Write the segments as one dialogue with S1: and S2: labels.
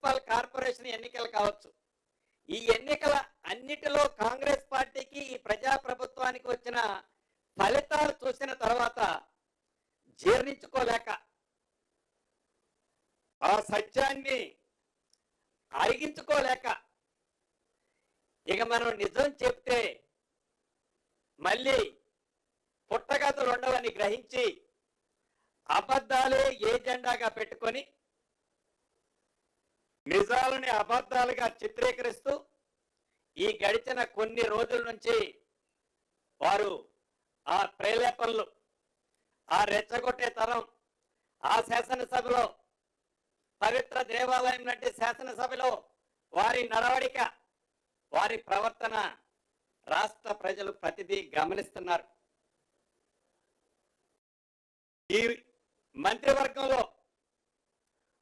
S1: Municipal corporation ఎన్నికలు కావచ్చు, ఈ ఎన్నికల అన్నిటిలో కాంగ్రెస్ పార్టీకి ఈ ప్రజాప్రభుత్వానికి వచ్చిన ఫలితాలు చూసిన తర్వాత జీర్ణించుకోలేక ఆ సత్యాన్ని అరిగించుకోలేక ఇక మనం నిజం చెప్తే మళ్ళీ పుట్టగతులు ఉండవని గ్రహించి అబద్ధాలే ఏజెండాగా పెట్టుకొని నిజాలని అబద్ధాలుగా చిత్రీకరిస్తూ ఈ గడిచిన కొన్ని రోజుల నుంచి వారు ఆ ప్రేలేపనలు, ఆ రెచ్చగొట్టే తరం, ఆ శాసనసభలో పవిత్ర దేవాలయం లాంటి శాసనసభలో వారి నడవడిక, వారి ప్రవర్తన రాష్ట్ర ప్రజలు ప్రతిదీ గమనిస్తున్నారు. ఈ మంత్రివర్గంలో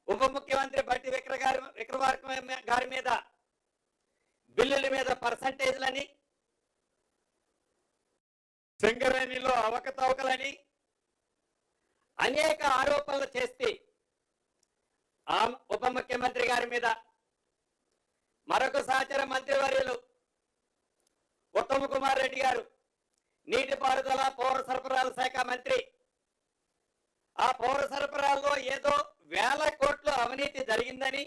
S1: ఉప ముఖ్యమంత్రి బట్టి విక్రమార్క గారి మీద బిల్లుల మీద పర్సంటేజ్లని, సింగరేణిలో అవకతవకలని అనేక ఆరోపణలు చేస్తే ఆ ఉప ముఖ్యమంత్రి గారి మీద మరొక సహచర మంత్రివర్యులు ఉత్తమ్ కుమార్ రెడ్డి గారు, నీటిపారుదల పౌర సరఫరాల శాఖ మంత్రి, ఆ పౌర సరఫరాల్లో ఏదో వేల కోట్ల అవినీతి జరిగిందని,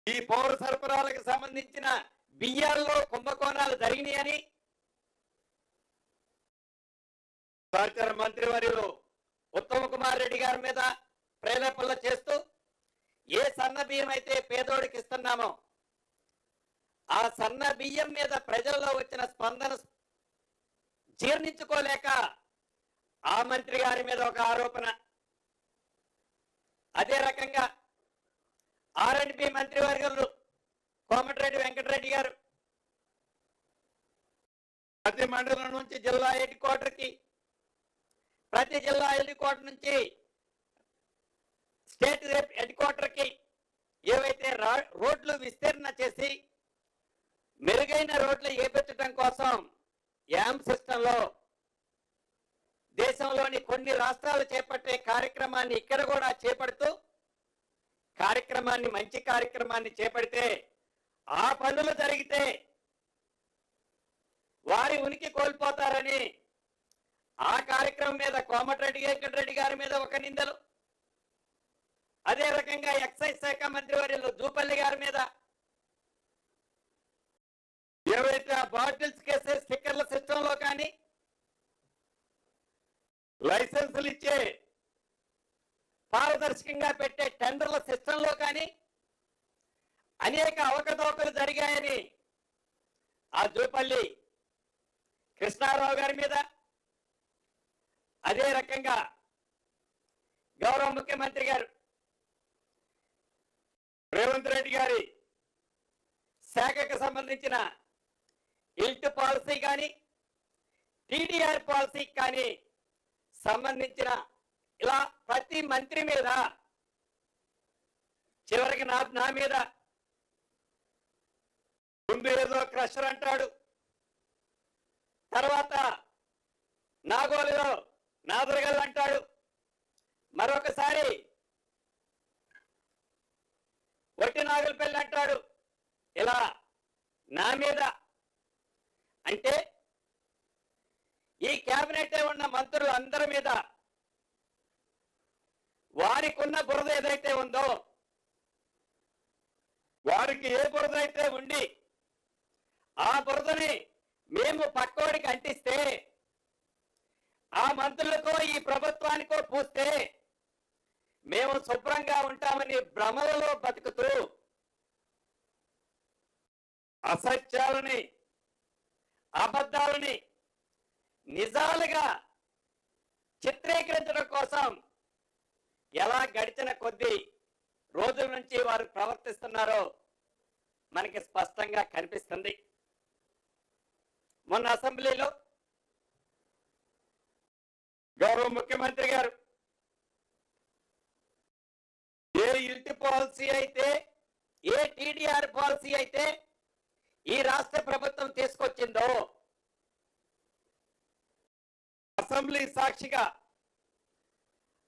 S1: ఈ పౌర సరఫరాలకు సంబంధించిన బియ్యాల్లో కుంభకోణాలు జరిగినాయని సహచర మంత్రివర్యులు ఉత్తమ్ కుమార్ రెడ్డి గారి మీద ప్రేరేపణలు చేస్తూ ఏ సన్న బియ్యం అయితే పేదోడికి ఇస్తున్నామో ఆ సన్న బియ్యం మీద ప్రజల్లో వచ్చిన స్పందన జీర్ణించుకోలేక ఆ మంత్రి గారి మీద ఒక ఆరోపణ. అదే రకంగా ఆర్ఎండ్బి మంత్రివర్యులు కోమటిరెడ్డి వెంకటరెడ్డి గారు ప్రతి మండలం నుంచి జిల్లా హెడ్ క్వార్టర్కి, ప్రతి జిల్లా హెడ్ క్వార్టర్ నుంచి స్టేట్ హెడ్ క్వార్టర్కి ఏవైతే రోడ్లు విస్తీర్ణ చేసి మెరుగైన రోడ్లు ఏర్పించడం కోసం యామ్ సిస్టంలో దేశంలోని కొన్ని రాష్ట్రాలు చేపట్టే కార్యక్రమాన్ని ఇక్కడ కూడా చేపడుతూ మంచి కార్యక్రమాన్ని చేపడితే ఆ పనులు జరిగితే వారి ఉనికి కోల్పోతారని ఆ కార్యక్రమం మీద కోమటిరెడ్డి వెంకటరెడ్డి గారి మీద ఒక నిందలు, అదే రకంగా ఎక్సైజ్ శాఖ మంత్రివర్యులు జూపల్లి గారి మీద ఏవైతే ఆ బాటిల్స్ కేసే స్టిక్కర్ల సిస్టంలో కానీ, లైసెన్సులు ఇచ్చే పారదర్శకంగా పెట్టే టెండర్ల సిస్టంలో కానీ అనేక అవకతవకలు జరిగాయని ఆ జూపల్లి కృష్ణారావు గారి మీద, అదే రకంగా గౌరవ ముఖ్యమంత్రి గారు రేవంత్ రెడ్డి గారి శాఖకు సంబంధించిన ఇల్ట్ పాలసీ కానీ టీడీఆర్ పాలసీ కానీ సంబంధించిన ఇలా ప్రతి మంత్రి మీద చివరికి నా మీద ముందు ఏదో క్రషర్ అంటాడు, తర్వాత నాగోలులో నాదరగల్ అంటాడు, మరొకసారి వట్టి నాగులపల్లి అంటాడు. ఇలా నా మీద అంటే ఈ కేబినెట్ ఉన్న మంత్రులు అందరి మీద వారికి ఉన్న బురద ఏదైతే ఉందో, వారికి ఏ బురద అయితే ఉండి ఆ బురదని మేము పక్కోడికి అంటిస్తే, ఆ మంత్రులకో ఈ ప్రభుత్వానికో పూస్తే మేము శుభ్రంగా ఉంటామని భ్రమలలో బతుకుతూ అసత్యాలని, అబద్ధాలని నిజాలుగా చిత్రీకరించడం కోసం ఎలా గడిచిన కొద్ది రోజుల నుంచి వారు ప్రవర్తిస్తున్నారో మనకి స్పష్టంగా కనిపిస్తుంది. మొన్న అసెంబ్లీలో గౌరవ ముఖ్యమంత్రి గారు ఏ ఇల్టి పాలసీ అయితే, ఏ టీడీఆర్ పాలసీ అయితే ఈ రాష్ట్ర ప్రభుత్వం తీసుకొచ్చిందో అసెంబ్లీ సాక్షిగా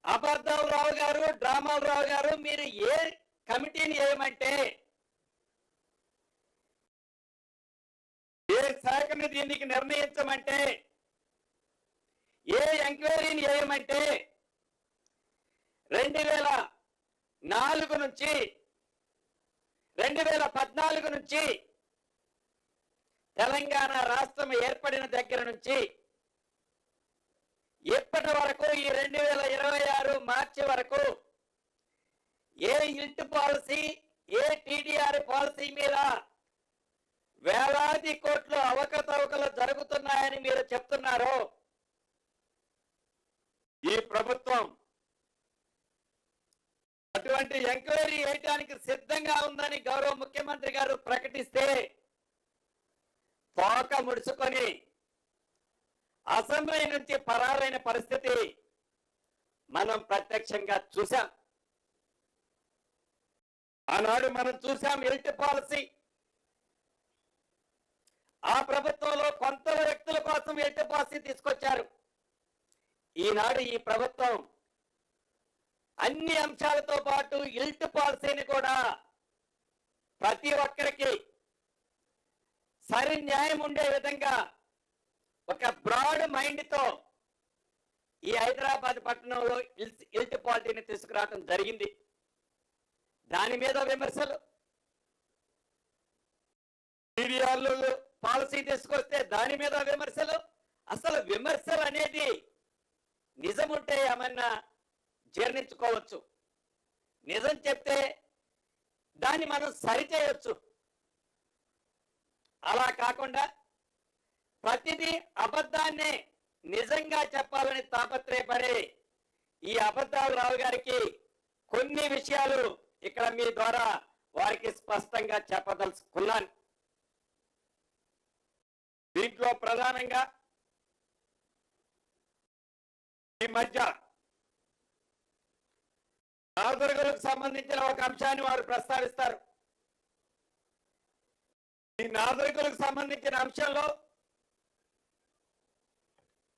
S1: అబద్ధాలరావు గారు, డ్రామాలరావు గారు, మీరు ఏ కమిటీని వేయమంటే, ఏ శాఖని దీనికి నిర్ణయించమంటే, ఏ ఎంక్వైరీని వేయమంటే 2004 నుంచి 2014 నుంచి తెలంగాణ రాష్ట్రం ఏర్పడిన దగ్గర నుంచి ఇప్పటి వరకు ఈ 2026 మార్చి వరకు ఏ ఇంటి పాలసీ, ఏ టీడీఆర్ పాలసీ మీద వేలాది కోట్లు అవకతవకలు జరుగుతున్నాయని మీరు చెప్తున్నారో, ఈ ప్రభుత్వం అటువంటి ఎంక్వైరీ వేయడానికి సిద్ధంగా ఉందని గౌరవ ముఖ్యమంత్రి గారు ప్రకటిస్తే తోక ముడుచుకొని అసెంబ్లీ నుంచి పరారైన పరిస్థితి మనం ప్రత్యక్షంగా చూశాం. ఆనాడు మనం చూశాం ఎల్టీ పాలసీ. ఆ ప్రభుత్వంలో కొంత వ్యక్తుల కోసం ఎల్టీ పాలసీ తీసుకొచ్చారు. ఈనాడు ఈ ప్రభుత్వం అన్ని అంశాలతో పాటు ఇల్ట్ పాలసీని కూడా ప్రతి ఒక్కరికి సరి న్యాయం ఉండే విధంగా ఒక బ్రాడ్ మైండ్ తో ఈ హైదరాబాద్ పట్టణంలో ఇల్ట్ పాలసీని తీసుకురావడం జరిగింది. దాని మీద విమర్శలు, మీడియాలో పాలసీ తీసుకొస్తే దాని మీద విమర్శలు. అసలు విమర్శలు అనేది నిజముంటే ఏమన్నా జీర్ణించుకోవచ్చు, నిజం చెప్తే దాన్ని మనం సరిచేయొచ్చు. అలా కాకుండా ప్రతిదీ అబద్ధాన్నే నిజంగా చెప్పాలని తాపత్రయపడే ఈ అబద్ధాలరావు గారికి కొన్ని విషయాలు ఇక్కడ మీ ద్వారా వారికి స్పష్టంగా చెప్పదలుచుకున్నాను. దీంట్లో ప్రధానంగా ఈ మధ్య నాదరులకు సంబంధించిన ఒక అంశాన్ని వారు ప్రస్తావిస్తారు. ఈ నాదరికులకు సంబంధించిన అంశంలో